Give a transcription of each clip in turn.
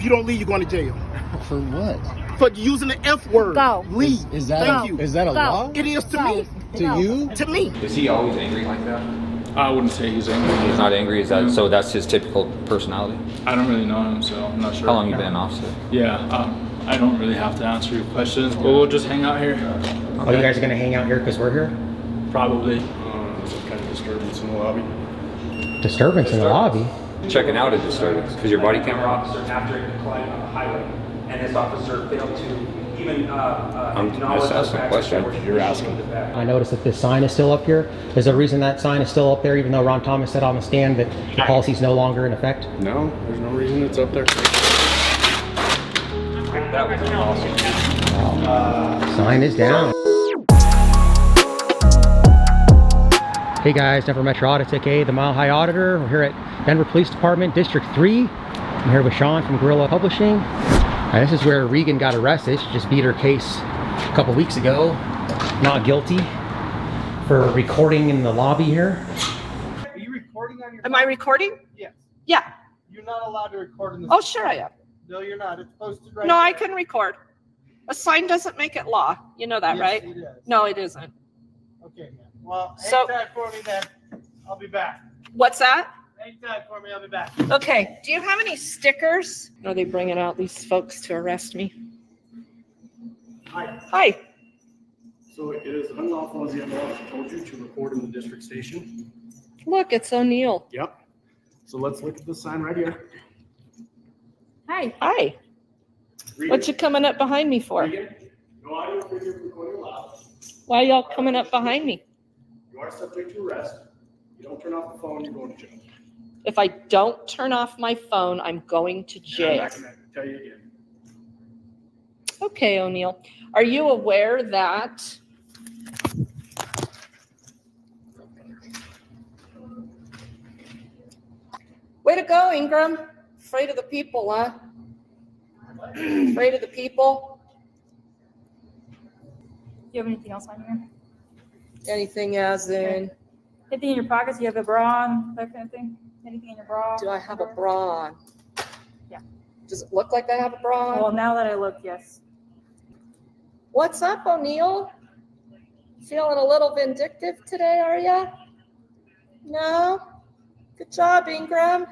you don't leave, you're going to jail. For what? For using the F word. Go. Leave. Is that Thank you. Is that a law? It is to me. To you? To me. Is he always angry like that? I wouldn't say he's angry. He's not angry. Is that so? That's his typical personality. I don't really know him, so I'm not sure. How long you been an officer? Yeah, I don't really have to answer your questions, but we'll just hang out here. Oh, you guys are gonna hang out here because we're here? Probably. Some kind of disturbance in the lobby. Disturbance in the lobby? Checking out a disturbance because your body camera. Officer after a collide on the highway, and this officer failed to even I'm acknowledge just asking a question. You're asking. I noticed that this sign is still up here. Is there a reason that sign is still up there even though Ron Thomas said on the stand that the policy is no longer in effect? No, there's no reason it's up there. That was awesome. Sign is down. Hey guys, Denver Metro Audits, aka the Mile High Auditor. We're here at Denver Police Department, District 3. I'm here with Sean from Guerrilla Publishing. This is where Regan got arrested. She just beat her case a couple weeks ago. Not guilty for recording in the lobby here. Are you recording on your Am I recording? Yes. Yeah. You're not allowed to record in this. Oh, sure I am. No, you're not. It's posted right No, I there. can record. A sign doesn't make it law. You know that, Yes, right? it is. No, it isn't. Okay, man. Well, hang So- tight for me then. I'll be back. What's that? Hang tight for me. I'll be back. Okay. Do you have any stickers? Are they bringing out these folks to arrest me? Hi. Hi. So it is unlawful, as the officer told you, to record in the district station. Look, it's O'Neill. Yep. So let's look at the sign right here. Hi. Hi. Read What it. you coming up behind me for? Read it. No audio, video recording allowed. Why y'all coming up behind me? You are subject to arrest. You don't turn off the phone, you're going to jail. If I don't turn off my phone, I'm going to I'm jail. not gonna tell you again. Okay, O'Neill. Are you aware that way to go, Ingram? Afraid of the people, huh? Afraid of the people? Do you have anything else on here? Anything as in, Anything in your pockets? You have a bra on, that kind of thing? Anything in your bra? do I have a bra on? Yeah. Does it look like I have a bra on? Well, now that I look, yes. What's up, O'Neill? Feeling a little vindictive today, are ya? No? Good job, Ingram.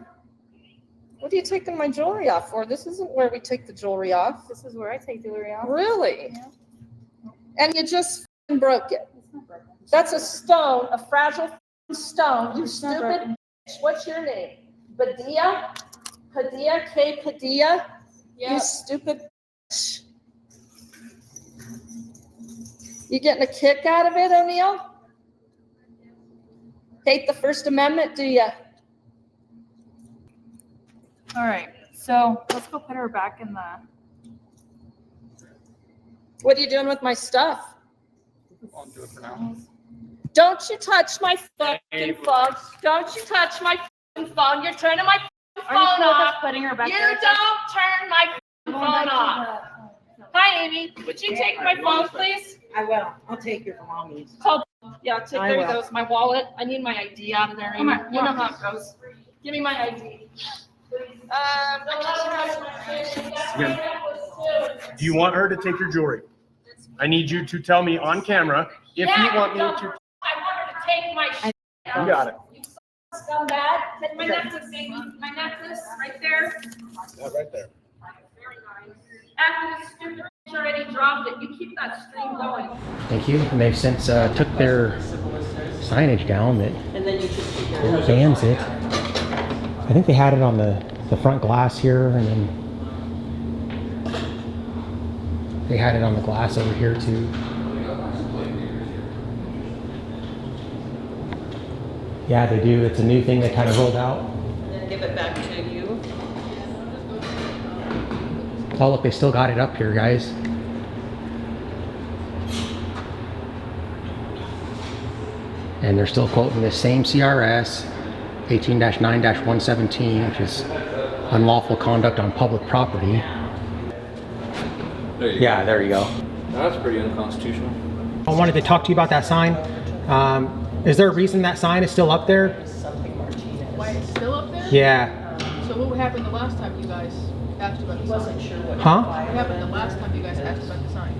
What are you taking my jewelry off for? This isn't where we take the jewelry off. This is where I take jewelry off. Really? Yeah. And you just f***ing broke it. It's not broken. That's a stone, a fragile f***ing stone. You It's not stupid broken. bitch. What's your name? Padilla? Padilla? K. Padilla? You stupid bitch. You getting a kick out of it, O'Neill? Hate the First Amendment, do you? All right, so let's go put her back in the. What are you doing with my stuff? I'll do it for now. Don't you touch my fucking phone. Don't you touch my fucking phone. You're turning my fucking Are you phone cool with us off. putting her back You there? don't turn my fucking phone off. Hi, Amy. Would you take my phone, please? I will. I'll take your belongings. Yeah, take I care of will. those. My wallet. I need my ID out of there, Come Amy. on, You know come on. how it goes. Give me my ID. Do you want her to take your jewelry? I need you to tell me on camera if you want me to. I want her to take my shit. You got it. You scumbag. Take my necklace, Amy. My necklace, right there. Yeah, right there. Very nice. After this stupid bitch already dropped it, you keep that stream going. Thank you. And they've since took their signage down that And then you just keep your. bans it. I think they had it on the front glass here, and then they had it on the glass over here too. Yeah, they do. It's a new thing they kind of rolled out. And then give it back to you. Oh, look, they still got it up here, guys. And they're still quoting this same CRS 18-9-117, which is unlawful conduct on public property. There you Yeah, there you go. go. That's pretty unconstitutional. I wanted to talk to you about that sign. Is there a reason that sign is still up there? Something Martinez. Why it's still up there? Yeah. So what happened the last time you guys? asked about the Wasn't sign? sure what. Huh? What happened the last time you guys asked about the sign?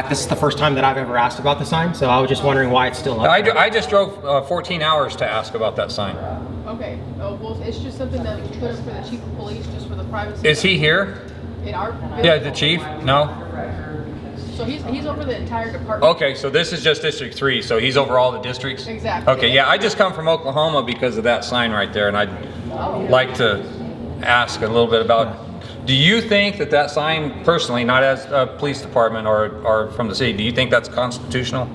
This is the first time that I've ever asked about the sign, so I was just wondering why it's still up. I just drove 14 hours to ask about that sign. Okay, well, it's just something that we put up for the chief of police, just for the privacy. Is he here? In our. Yeah, the chief? No? So he's over the entire department. Okay, so this is just District 3, so he's over all the districts? Exactly. Okay, yeah, I just come from Oklahoma because of that sign right there, and I'd like to ask a little bit about, do you think that that sign, personally, not as a police department or from the city, do you think that's constitutional?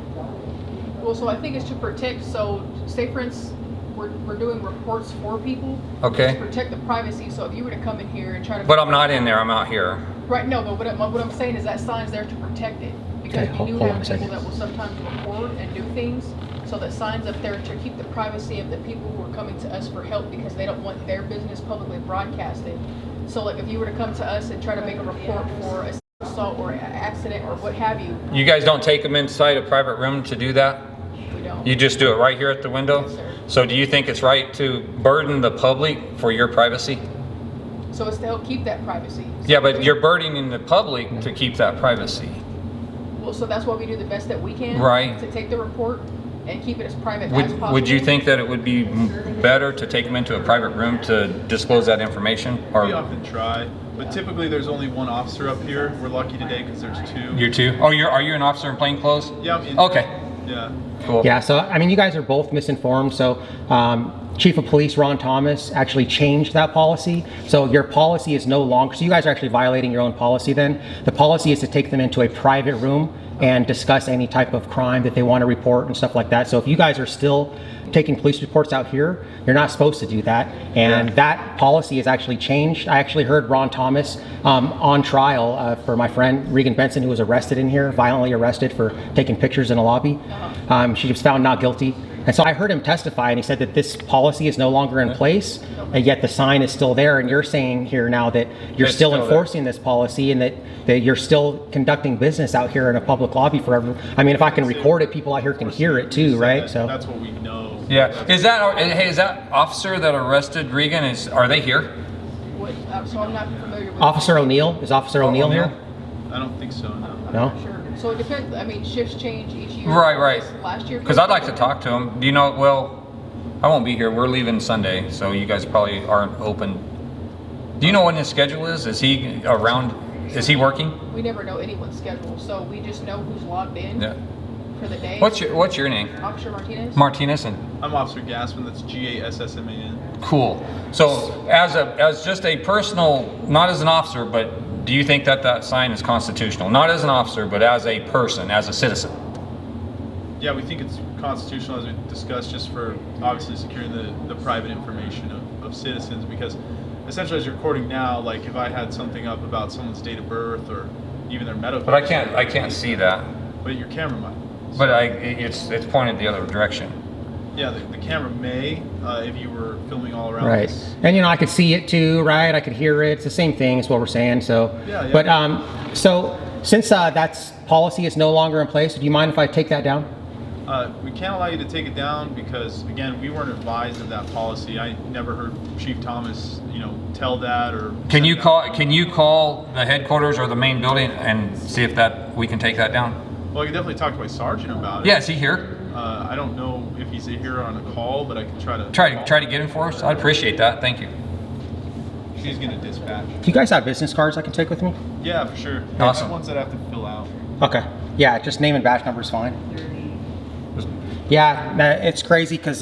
Well, so I think it's to protect, so say for instance, we're doing reports for people. Okay. To protect the privacy, so if you were to come in here and try to. But I'm not in there, I'm out here. Right, no, but what I'm saying is that sign's there to protect it. Because Okay, we do hold on have a second. people that will sometimes record and do things, so that sign's up there to keep the privacy of the people who are coming to us for help because they don't want their business publicly broadcasted. So like if you were to come to us and try to make a report for a assault or an accident or what have you. You guys don't take them inside a private room to do that? We don't. You just do it right here at the window? Yes, sir. So do you think it's right to burden the public for your privacy? So it's to help keep that privacy. So Yeah, but you're burdening the public to keep that privacy. Well, so that's why we do the best that we can. Right. To take the report and keep it as private as possible. Would you think that it would be better to take them into a private room to disclose that information? We Or often try, but typically there's only one officer up here. We're lucky today because there's two. you're two? Oh, are you an officer in plain clothes? Yeah, I'm in. Okay, Yeah. cool. Yeah, so I mean, you guys are both misinformed. So Chief of Police Ron Thomas actually changed that policy. So your policy is no longer, so you guys are actually violating your own policy then. The policy is to take them into a private room and discuss any type of crime that they want to report and stuff like that. So if you guys are still taking police reports out here, you're not supposed to do that. And that policy is actually changed. I actually heard Ron Thomas on trial for my friend Regan Benson, who was arrested in here, violently arrested for taking pictures in a lobby. She was found not guilty. And so I heard him testify, and he said that this policy is no longer in place, and yet the sign is still there. And you're saying here now that you're It's still still enforcing this policy, and that you're still conducting business out here in a public lobby for everyone. I mean, if I can record it, people out here can hear it too, right? So That's what we know. Yeah, is that officer that arrested Regan, are they here? So I'm not familiar with. Officer O'Neill, is Officer O'Neill here? I don't think so, no. I'm No? not sure. So it depends. I mean, shifts change each year. Right. Last year. Because I'd like to talk to him. Do you know, well, I won't be here. We're leaving Sunday, so you guys probably aren't open. Do you know what his schedule is? Is he around? Is he working? We never know anyone's schedule, so we just know who's logged in Yeah. for the day. What's your name? Officer Martinez? Martinez. And I'm Officer Gassman, that's Gassman. cool. So as just a personal, not as an officer, but do you think that sign is constitutional? Not as an officer, but as a person, as a citizen. Yeah, we think it's constitutional, as we discussed, just for obviously securing the private information of citizens, because essentially as you're recording now, like if I had something up about someone's date of birth or even their medical. But I can't see that. But your camera might. But it's pointed the other direction. Yeah, the camera may, if you were filming all around. Right. This. And I could see it too, right? I could hear it. It's the same thing as what we're saying. So, Yeah. But so since that's policy is no longer in place, do you mind if I take that down? We can't allow you to take it down because, again, we weren't advised of that policy. I never heard Chief Thomas, tell that or. Can you call the headquarters or the main building and see if we can take that down? Well, I can definitely talk to my sergeant about it. Yeah, is he here? I don't know if he's here on a call, but I can try to. Try to get him for us. I'd appreciate that. Thank you. He's gonna dispatch. Do you guys have business cards I can take with me? Yeah, for sure. Awesome. Ones that I have to fill out. Okay. Yeah, just name and badge number is fine. Yeah, it's crazy because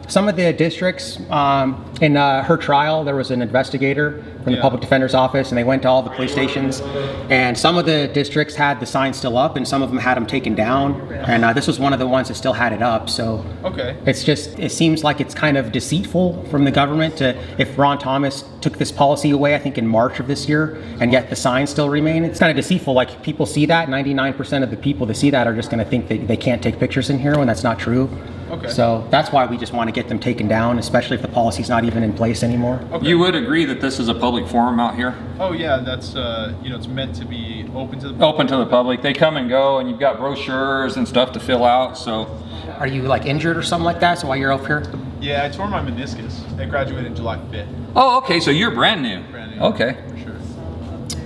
some of the districts in her trial, there was an investigator from the public defender's office, and they went to all the police stations, and some of the districts had the sign still up, and some of them had them taken down, and this was one of the ones that still had it up. So Okay. it's just, it seems like it's kind of deceitful from the government to, if Ron Thomas took this policy away, I think in March of this year, and yet the signs still remain. It's kind of deceitful. Like, people see that, 99% of the people that see that are just going to think that they can't take pictures in here when that's not true. Okay. So that's why we just want to get them taken down, especially if the policy's not even in place anymore. Okay. You would agree that this is a public forum out here? Oh yeah, that's it's meant to be open to the public. Open to the public. They come and go, and you've got brochures and stuff to fill out. So, Are you like injured or something like that? So while you're up here? Yeah, I tore my meniscus. I graduated July 5th. oh, okay. So you're brand new. Brand new. Okay. For sure.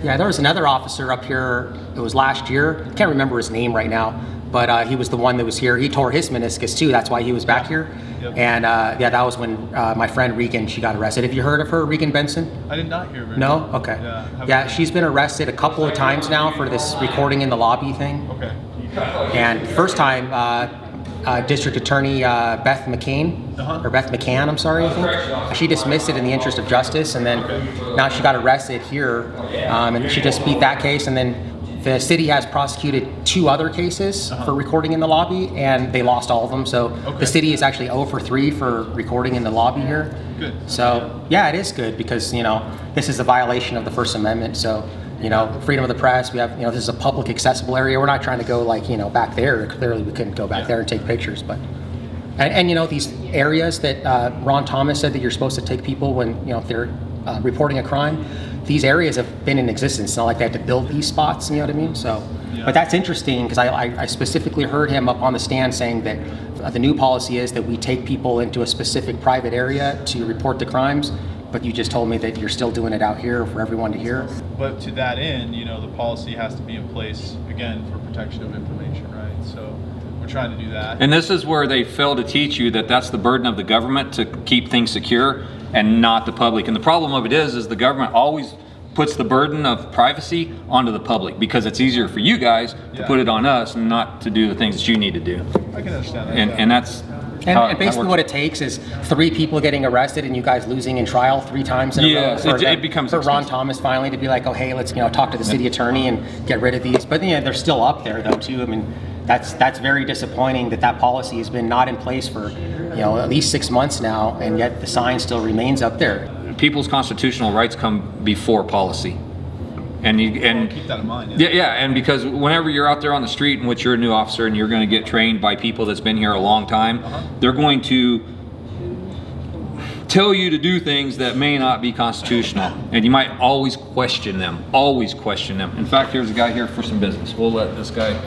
Yeah, there was another officer up here, it was last year, I can't remember his name right now, but he was the one that was here. He tore his meniscus too, that's why he was back here. Yep. And yeah, that was when my friend Regan, she got arrested. Have you heard of her, Regan Benson? I did not hear of her. No? Okay. Yeah, she's been arrested a couple of times now for this recording in the lobby thing. Okay. And first time, District Attorney Beth McCann, or Beth McCann, I'm sorry, I think. She dismissed it in the interest of justice, and then now she got arrested here, and she just beat that case, and then the city has prosecuted 2 other cases for recording in the lobby, and they lost all of them. So the city is actually 0 for 3 for recording in the lobby here. Good. So yeah, it is good because, you know, this is a violation of the First Amendment. So, you know, freedom of the press, we have, you know, this is a public accessible area. We're not trying to go like, you know, back there. Clearly we couldn't go back there and take pictures, but, and you know, these areas that Ron Thomas said that you're supposed to take people when, you know, if they're reporting a crime, these areas have been in existence. It's not like they had to build these spots, you know what I mean? So, but that's interesting because I specifically heard him up on the stand saying that the new policy is that we take people into a specific private area to report the crimes, but you just told me that you're still doing it out here for everyone to hear. But to that end, you know, the policy has to be in place, again, for protection of information, right? So we're trying to do that. And this is where they fail to teach you that that's the burden of the government to keep things secure and not the public. And the problem of it is the government always puts the burden of privacy onto the public because it's easier for you guys to put it on us and not to do the things that you need to do. I can understand that. And that's and basically what it takes is 3 people getting arrested and you guys losing in trial 3 times in a row. Yes, it becomes for Ron Thomas finally to be like, oh hey, let's, you know, talk to the city attorney and get rid of these. But yeah, they're still up there though too. I mean, that's very disappointing that that policy has been not in place for, you know, at least 6 months now, and yet the sign still remains up there. People's constitutional rights come before policy. And keep that in mind. Yeah, and because whenever you're out there on the street in which you're a new officer and you're going to get trained by people that's been here a long time, they're going to tell you to do things that may not be constitutional, and you might always question them. Always question them. In fact, here's a guy here for some business. We'll let this guy.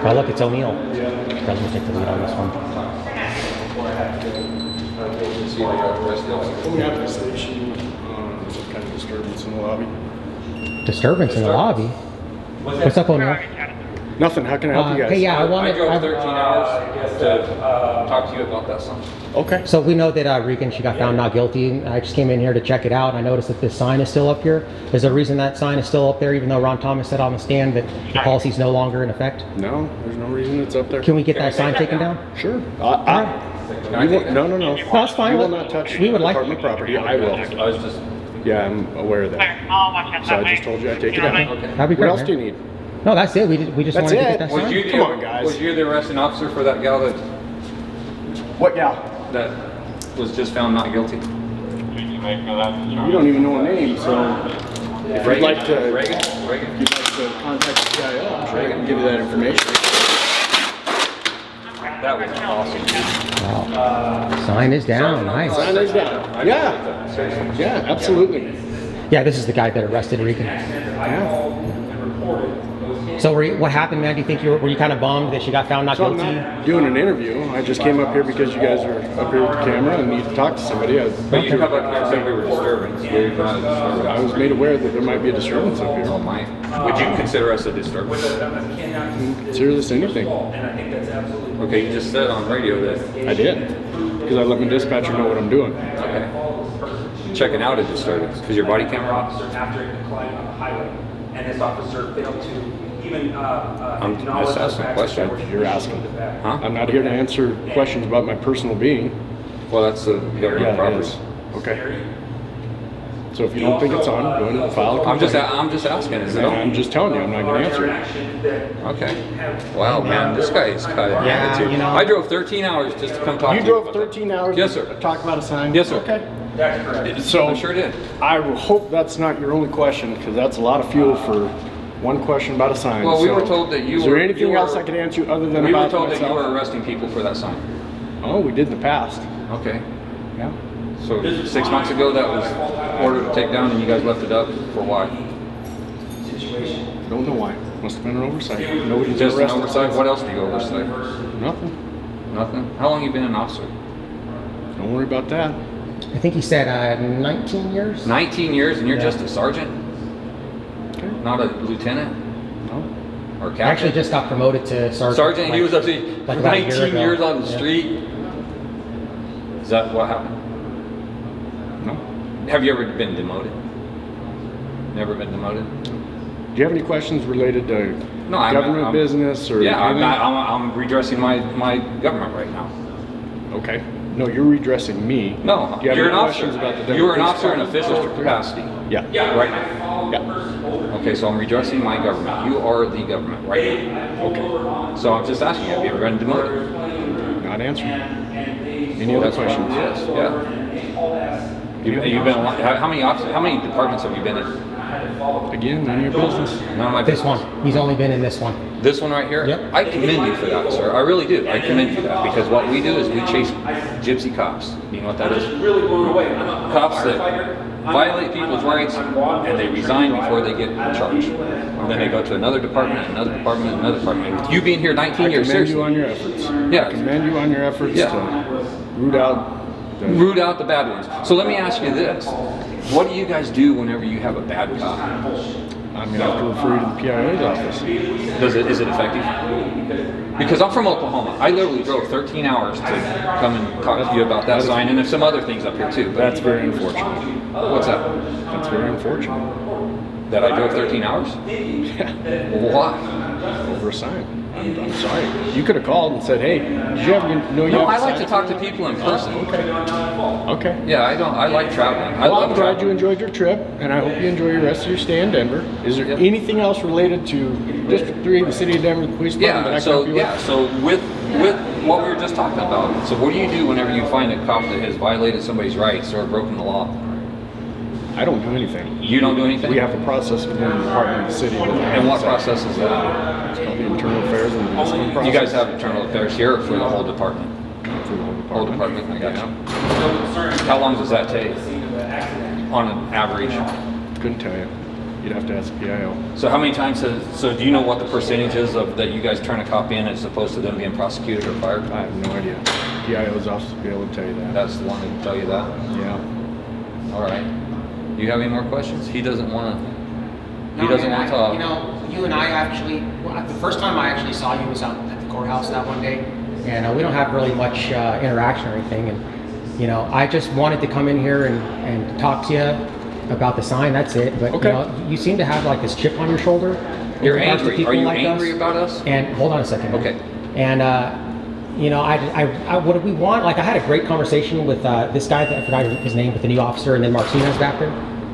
Oh look, it's O'Neill. Doesn't take the lead on this one. We have a station, some kind of disturbance in the lobby. Disturbance in the lobby? What's up, O'Neill? Nothing, how can I help you guys? Hey, yeah, I drove 13 hours to talk to you about that song. Okay. So we know that Regan, she got found not guilty. I just came in here to check it out. I noticed that this sign is still up here. Is there a reason that sign is still up there, even though Ron Thomas said on the stand that the policy is no longer in effect? No, there's no reason it's up there. Can we get that sign taken down? Sure. No. That's fine. You will not touch We would like department property. I will. I was just. Yeah, I'm aware of that. So I just told you I'd take it down. Okay. That'd be great. What else do you need? No, that's it. We just wanted to get that sign. Come on, guys. Was you the arresting officer for that gal that What gal? that was just found not guilty? You don't even know her name, so if you'd like to, Regan? if you'd like to contact the CIO, I'm sure I can give you that information. That was awesome. Wow. Sign is down. Nice. Sign is down. Yeah, absolutely. Yeah, this is the guy that arrested Regan. Yeah. So what happened, man? Do you think were you kind of bummed that she got found not So guilty? I'm not doing an interview. I just came up here because you guys are up here with the camera and need to talk to somebody. But you come up here and said we were disturbance. We're not a disturbance. I was made aware that there might be a disturbance up here. Oh my. Would you consider us a disturbance? Consider this anything. Okay, you just said on radio that. I did. Because I let my dispatcher know what I'm doing. Okay. Checking out a disturbance because your body camera off. After a decline on the highway, and this officer failed to even I'm just asking a question. You're asking. Huh? I'm not here to answer questions about my personal being. Well, that's the government property. Okay. So if you don't think it's on, go ahead and file a complaint. I'm just asking. Is it on? I'm just telling you, I'm not going to answer it. Okay. Wow, man, this guy's got an attitude. you know. I drove 13 hours just to come talk to you. You drove about that. 13 hours Yes, to sir. talk about a sign? Yes, sir. Okay. That's correct. So I sure did. I will hope that's not your only question, because that's a lot of fuel for one question about a sign. Well, we So, were told that you is there were. anything you were- else I could answer other than We were about told that you myself? were arresting people for that sign. Oh, we did in the past. Okay. Yeah. So 6 months ago, that was ordered to take down, and you guys left it up for why? Don't know why. Must have been an oversight. Nobody's Just an arrested. oversight. What else do you oversight? Nothing. Nothing. How long you been an officer? Don't worry about that. I think he said 19 years. 19 years, and you're just a sergeant? Not a lieutenant? No. Or captain? I actually just got promoted to sergeant. Sergeant, he was up to like about a year 19 ago. years on the Yeah. street? Is that what happened? No. Have you ever been demoted? Never been demoted? Do you have any questions related to No, I'm business or? Yeah, anything? I'm redressing my government right now. Okay. No, you're redressing me. No, Do you have you're any an officer. questions about the Denver You were an Police officer in Department? official capacity. Yeah. Right now. Yeah. Okay, so I'm redressing my government. You are the government right now. Okay. So I'm just asking you, have you ever been demoted? Not answering. Any other questions? Yes, yeah. You've been a lot, how many departments have you been in? Again, none of your business. None of my This business. one. He's only been in this one. This one right here? Yep. I commend you for that, sir. I really do. I commend you for that because what we do is we chase gypsy cops. You know what that is? Cops that violate people's rights and they resign before they get charged. And then they go to another department, another department, another department. With you being here 19 years, I commend seriously. you on your efforts. Yeah. I commend you on your efforts Yeah. to root out the bad ones. So let me ask you this. What do you guys do whenever you have a bad cop? I'm going to have to refer you to the PIO's office. Is it effective? Because I'm from Oklahoma. I literally drove 13 hours to come and talk to you about that sign and there's some other things up here too. But That's very unfortunate. what's that? That's very unfortunate. That I drove 13 hours? Yeah. Well, why? Over a sign. I'm sorry. You could have called and said, "Hey, did you ever know you No, have a I like sign?" to talk to people in person. Okay. Yeah, I like traveling. I Well, love I'm glad traveling. you enjoyed your trip, and I hope you enjoy your rest of your stay in Denver. Is there anything else related to District 3, the City of Denver, the Police Department that I can help you with? So with what we were just talking about, so what do you do whenever you find a cop that has violated somebody's rights or broken the law? I don't do anything. You don't do anything? We have a process within the department of the city. And what process is that? It's called the Internal Affairs and Discipline process. You guys have internal affairs here for the whole department? For the whole Whole department. department, I got you. How long does that take on an average? Couldn't tell you. You'd have to ask PIO. So how many times so do you know what the percentage is of that you guys turn a cop in as opposed to them being prosecuted or fired? I have no idea. PIO's office will be able to tell you that. That's the one to tell you that? Yeah. All right. Do you have any more questions? He doesn't want to. No, He doesn't man, want to talk. You know, you and I actually, the first time I actually saw you was out at the courthouse that one day, and we don't have really much interaction or anything. And you know, I just wanted to come in here and talk to you about the sign. That's it. But Okay. you know, you seem to have like this chip on your shoulder. You're in regards to angry. people Are you like angry us. about us? And hold on a second. man. Okay. And you know, I what do we want? Like, I had a great conversation with this guy. I forgot his name, with the new officer, and then Martinez back there.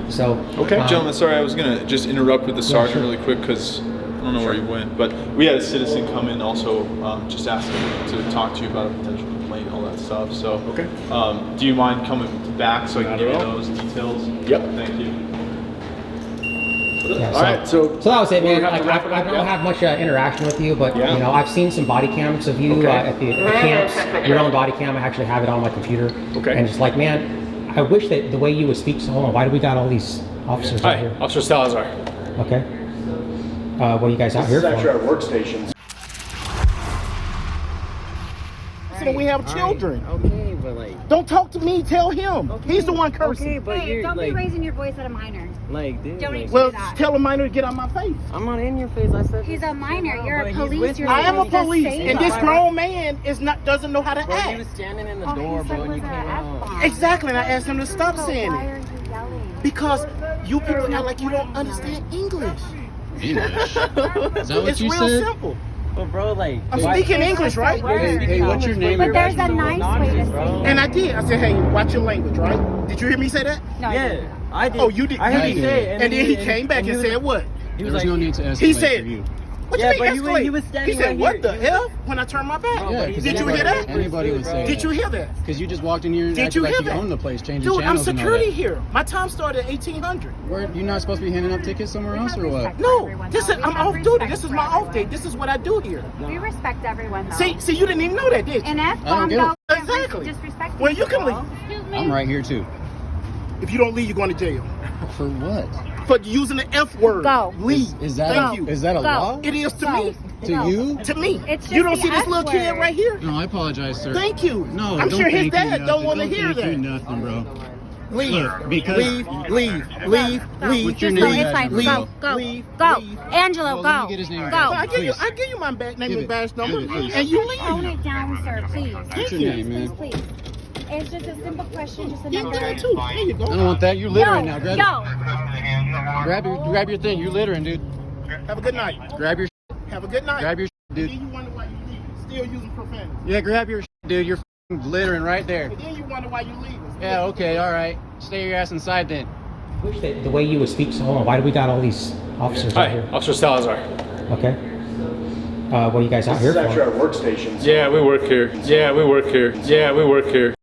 So Okay, gentlemen, sorry, I was gonna just interrupt with the sergeant sure. really quick because I don't know where he went, but we had a citizen come in also just asking to talk to you about a potential complaint, all that stuff. So, Okay. Do you mind coming back so I can Not give you at all. those details? Yep. Thank you. Yeah, All right, so that was it, we'll man. have to Like, wrap it I up, don't yeah? have much interaction with you, but Yeah. you know, I've seen some body cams of you Okay. at the camps. Your own body cam. I actually have it on my computer. Okay. And just like, man, I wish that the way you would speak. So, hold on, why do we got all these officers out Hi, here? Officer Salazar. Okay. What are you guys out this here is actually for? our workstations. We have children. Okay, but like, Don't talk to me. Tell him. He's the one cursing. okay, but Hey, you're don't like, be raising your voice at a minor. like, dude, Don't like, even- Well, do that. tell a minor to get out my face. I'm not in your face. I said He's this a minor. now, You're but a he's police. with You're me. I am a supposed to police, save and this us. grown man doesn't know how to Bro, he act. was standing in the All door, he bro, said and was you an came out. F-bomb. Exactly, and I asked him to stop So saying why it are you yelling? because you people act like you don't understand English. English? Is that what It's you real said? simple. But bro, like, I'm speaking English, right? Hey, what's your name? But Your there's a license? nice way to say it. And I did. I said, hey, watch your language, right? Did you hear me say that? No, I Yeah, didn't. I did. Oh, you did. I heard you you did. say it, And then he came back and said what? He There was was no like, need to escalate He said, for you. what Yeah, you but mean he was- escalate? he was He standing said, right what here. the He was- hell? When I turned my back. Bro, Yeah, but because Did you hear that? Anybody would say Did you hear that? Because you just walked in here and Did acted you like hear you that? own the place, changing Dude, I'm channels and all security that. here. My time started at 1800. You're not supposed to be handing up tickets somewhere else or what? No, I'm off duty. This is my off day. This is what I do here. We respect everyone, though. See, you didn't even know that, did you? An I F-bomb, don't get it. though, Exactly. disrespect Well, you can people. leave. I'm right here too. If you don't leave, you're going to jail. For what? For using the F word. Go. Leave. Is that Thank you. is that a Go. law? It is to Go. me. To you? To me. It's You don't just see the this little kid S-word. right here? No, I apologize, sir. Thank you. No, I'm don't sure his thank you dad nothing. don't want to hear thank you that. nothing, bro. Leave. Look, because leave. Leave. What's your Just name? go. It's fine. Leave. Go. Go. Leave. Go. Leave. Angelo, Well, let me go. get his name Go. down. I give you my name Give and it. badge number, Give it, please. and you Tone leave. it down, sir, please. What's your name, man? Please. It's just a simple question, just a Yeah, number. give it too. There you go. I don't want that. You're littering now. Yo, Grab your thing. You're littering, dude. Have a good night. Grab your Have a good night. grab your Then dude. you wonder why you leave. Still using profanity. Yeah, grab your dude. You're littering right there. And then you wonder why you leave. Yeah, okay, all right. Stay your ass inside then. Wish that the way you would speak. So hold on. Why do we got all these officers out here? Officer Salazar. Okay. What are you guys out here This is actually for? our workstation. So. Yeah, we work here. Yeah, we work here. Yeah, we work here.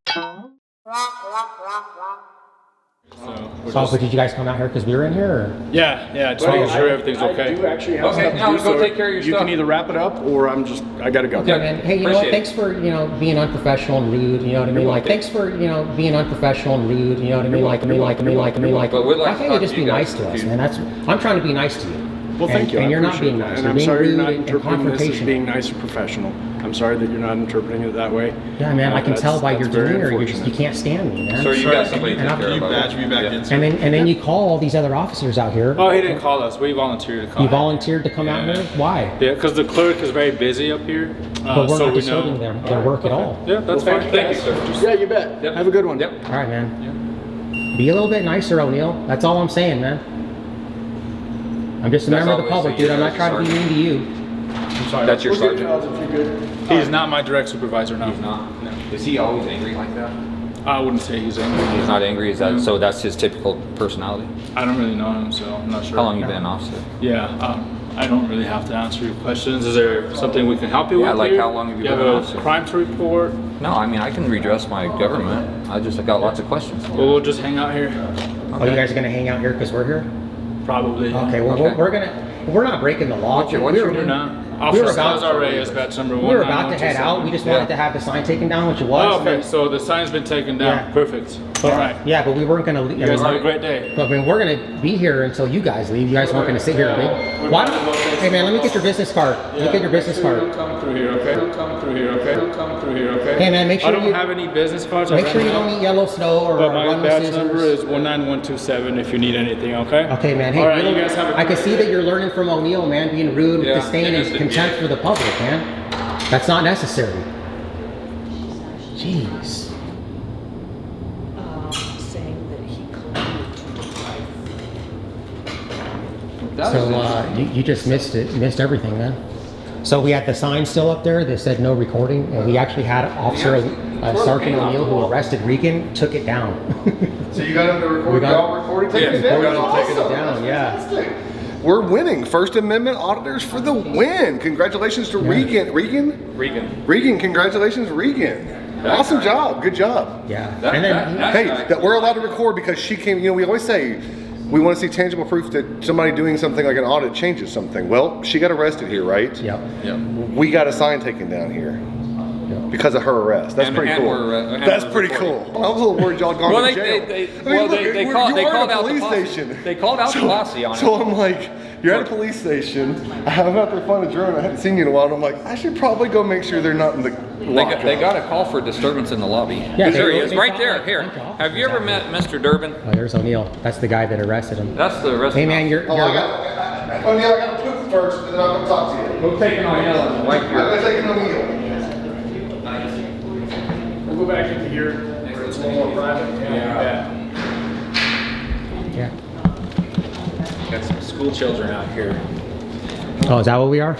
So, but did you guys come out here because we were in here? Or? Yeah, just making sure everything's I okay. do actually have Okay, stuff now to do, go so take care of your you stuff. can either wrap it up or I gotta go. Okay, man. Hey, you know what? Appreciate Thanks for, being unprofessional and rude. You know what I mean? Like, thanks for, being unprofessional and rude. You know what I mean? Like, But we'd like why to can't you talk just to be you guys nice to us, too. man? I'm trying to be nice to you. Well, thank you. And I you're not appreciate being that. nice. And You're I'm being sorry you're rude not and interpreting this as confrontational. being nice and professional. I'm sorry that you're not interpreting it that way. Yeah, man. I can That's- tell by your that's very demeanor, you unfortunate. can't stand me, man. Sir, you got somebody to And take care Can you of. badge me back in, sir? And then you call all these other officers out here. Oh, he didn't call us. We volunteered to call. You volunteered to come out here. Why? Yeah, because the clerk is very busy up here. But we're so not we disturbing know. their work at all. Yeah, that's fine. Thank you, sir. Yeah, you bet. Yep. Have a good one. Yep. All right, man. Be a little bit nicer, O'Neill. That's all I'm saying, man. I'm just a That's member of the always public, the dude. I'm not trying to be sergeant. mean to you. I'm sorry. That's your We'll get sergeant. Charles if you're good. He's not my direct supervisor now. He's not. No. Is he always angry like that? I wouldn't say he's angry. He's not angry. Is that so? That's his typical personality. I don't really know him, so I'm not sure. How long you been an officer? Yeah, I don't really have to answer your questions. Is there something we can help you with? Yeah, like here? how long have you You been an officer? a crime to report? No, I mean I can redress my government. I just got lots of questions. Well, we'll just hang out here. Oh, you guys are gonna hang out here because we're here? Probably. Okay. Well, Okay. we're not breaking the law. What's your You're not. Officer Salazar Reyes, batch number We were about to head out. We just wanted to have the sign taken down, which it was. Oh, okay, so the sign's been taken down. Yeah. Perfect. But, All right. Yeah, but we weren't gonna leave. You guys have a great day. But I mean, we're gonna be here until you guys leave. You guys weren't gonna sit here and leave. Why don't, hey man, let me get your business card. Let me get your business card. Come through here, okay? Come through here, okay? Come through here, okay? Hey man, make sure I don't you have any business cards. make sure you don't eat yellow snow or But my run with badge scissors. number is 19127 if you need anything, okay? Okay, man. Hey, All right, you you guys have a I can see that you're learning from O'Neill, man, being rude, Yeah, disdain, and contempt for the public, man. That's not necessary. Jeez. Saying that he called you So you just missed it, missed everything, man. So we had the sign still up there that said no recording, and we actually had Officer Sergeant O'Neill who arrested Regan, took it down. So you got him to record, We got- y'all recording? Yeah, Taking we it got down? him taking it Awesome. down, yeah. Fantastic. We're winning. First Amendment auditors for the win. Congratulations to Regan. Regan, congratulations, Regan. Awesome job. Good job. Yeah. And then Hey, that we're allowed to record because she came, we always say we want to see tangible proof that somebody doing something like an audit changes something. Well, she got arrested here, right? Yep. We got a sign taken down here because of her arrest. That's pretty cool. That's pretty cool. I was a little worried y'all gone Well, to jail. they called out the posse. Station. They called out the posse on it. So I'm like, you're at a police station. I'm out there finding a drone. I haven't seen you in a while. And I'm like, I should probably go make sure they're not in the lockup. They got a call for disturbance in the lobby. Yeah, There he they is, right caught, there. like, a Here. bunch of Have you ever met Mr. Durbin? Oh, there's O'Neill. That's the guy that arrested him. That's the arrest. Hey man, you're I got to poop first, and then I'll come talk to you. We'll take an O'Neill and wipe I'm going to take an O'Neill. We'll go back into here. It's a little more private. Yeah. Got some school children out here. Oh, is that what we are?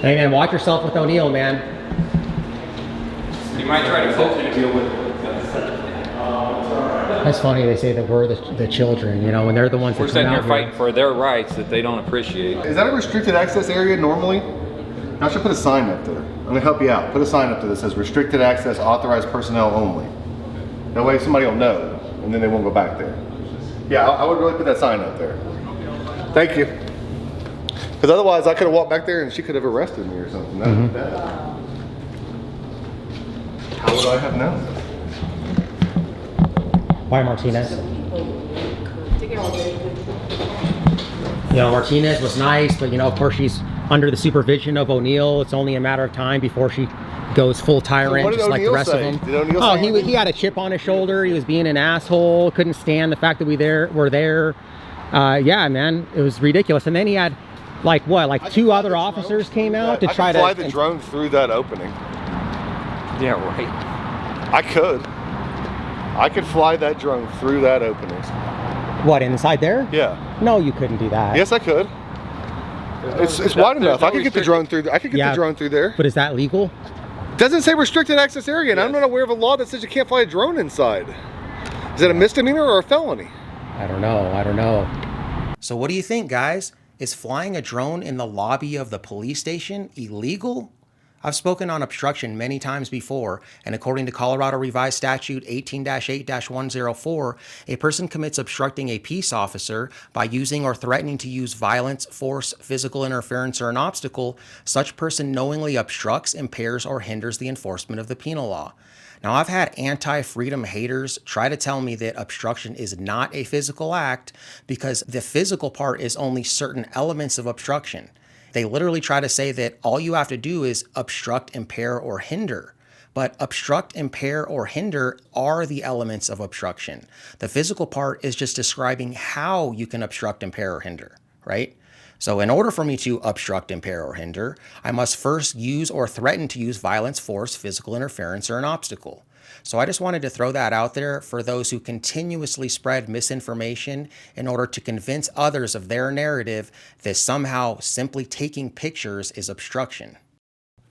Hey man, watch yourself with O'Neill, man. You might try to poke and deal with it. That's funny. They say that we're the children, when they're the ones We're that come sitting here out fighting for their rights that they don't appreciate. Is that a restricted access area normally? I should put a sign up there. I'm going to help you out. Put a sign up there that says restricted access, authorized personnel only. That way somebody will know, and then they won't go back there. Yeah, I would really put that sign up there. Thank you. Because otherwise I could have walked back there and she could have arrested me or something. That would be bad. How would I have known? Why Martinez? know, Martinez was nice, but you know, of course she's under the supervision of O'Neill. It's only a matter of time before she goes full tyrant, just like the rest of them. Oh, he had a chip on his shoulder. He was being an asshole. Couldn't stand the fact that we were there. Yeah, man, it was ridiculous. And then he had like what, like 2 other officers came out to try to fly the drone through that opening. Yeah, right. I could fly that drone through that opening. What, inside there? Yeah. No, you couldn't do that. Yes, I could. It's wide enough. I could get the drone through. I could get the drone through there. But is that legal? Doesn't say restricted access area, and I'm not aware of a law that says you can't fly a drone inside. Is it a misdemeanor or a felony? I don't know. I don't know. So what do you think, guys? Is flying a drone in the lobby of the police station illegal? I've spoken on obstruction many times before, and according to Colorado Revised Statute 18-8-104, a person commits obstructing a peace officer by using or threatening to use violence, force, physical interference, or an obstacle. Such person knowingly obstructs, impairs, or hinders the enforcement of the penal law. Now, I've had anti-freedom haters try to tell me that obstruction is not a physical act because the physical part is only certain elements of obstruction. They literally try to say that all you have to do is obstruct, impair, or hinder. But obstruct, impair, or hinder are the elements of obstruction. The physical part is just describing how you can obstruct, impair, or hinder, right? So in order for me to obstruct, impair, or hinder, I must first use or threaten to use violence, force, physical interference, or an obstacle. So I just wanted to throw that out there for those who continuously spread misinformation in order to convince others of their narrative that somehow simply taking pictures is obstruction.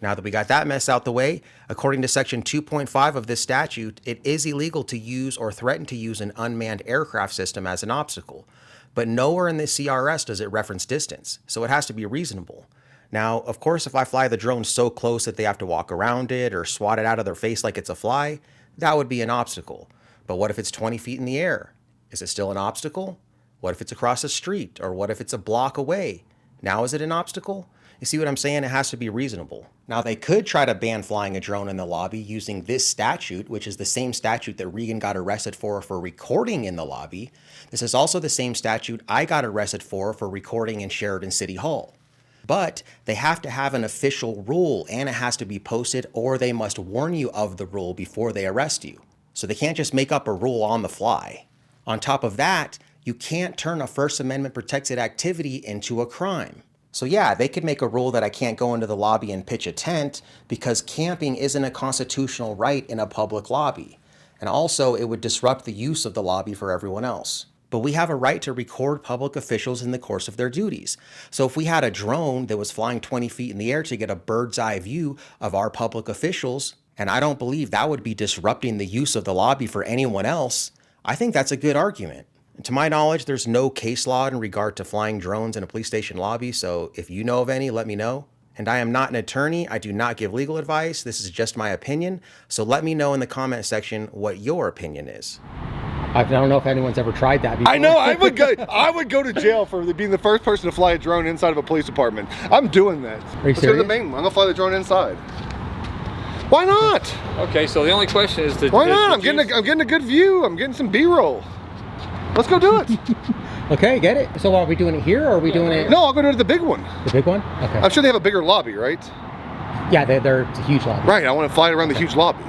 Now that we got that mess out the way, according to section 2.5 of this statute, it is illegal to use or threaten to use an unmanned aircraft system as an obstacle. But nowhere in the CRS does it reference distance, so it has to be reasonable. Now, of course, if I fly the drone so close that they have to walk around it or swat it out of their face like it's a fly, that would be an obstacle. But what if it's 20 feet in the air? Is it still an obstacle? What if it's across the street? Or what if it's a block away? Now is it an obstacle? You see what I'm saying? It has to be reasonable. Now, they could try to ban flying a drone in the lobby using this statute, which is the same statute that Regan got arrested for recording in the lobby. This is also the same statute I got arrested for recording in Sheridan City Hall. But they have to have an official rule and it has to be posted, or they must warn you of the rule before they arrest you. So they can't just make up a rule on the fly. On top of that, you can't turn a First Amendment protected activity into a crime. So yeah, they could make a rule that I can't go into the lobby and pitch a tent because camping isn't a constitutional right in a public lobby. And also it would disrupt the use of the lobby for everyone else. But we have a right to record public officials in the course of their duties. So if we had a drone that was flying 20 feet in the air to get a bird's eye view of our public officials, and I don't believe that would be disrupting the use of the lobby for anyone else, I think that's a good argument. And to my knowledge, there's no case law in regard to flying drones in a police station lobby, so if you know of any, let me know. And I am not an attorney, I do not give legal advice, this is just my opinion, so let me know in the comment section what your opinion is. I don't know if anyone's ever tried that before. I know, I would go to jail for being the first person to fly a drone inside of a police department. I'm doing that. Are you serious? Go to the main one. I'm gonna fly the drone inside. Why not? Okay, so the only question is why not? I'm getting a good view. I'm getting some B-roll. Let's go do it. Okay, get it. So are we doing it here or are we doing it? No, I'll go to the big one. The big one? Okay. I'm sure they have a bigger lobby, right? Yeah, it's a huge lobby. Right, I want to fly around the huge lobby.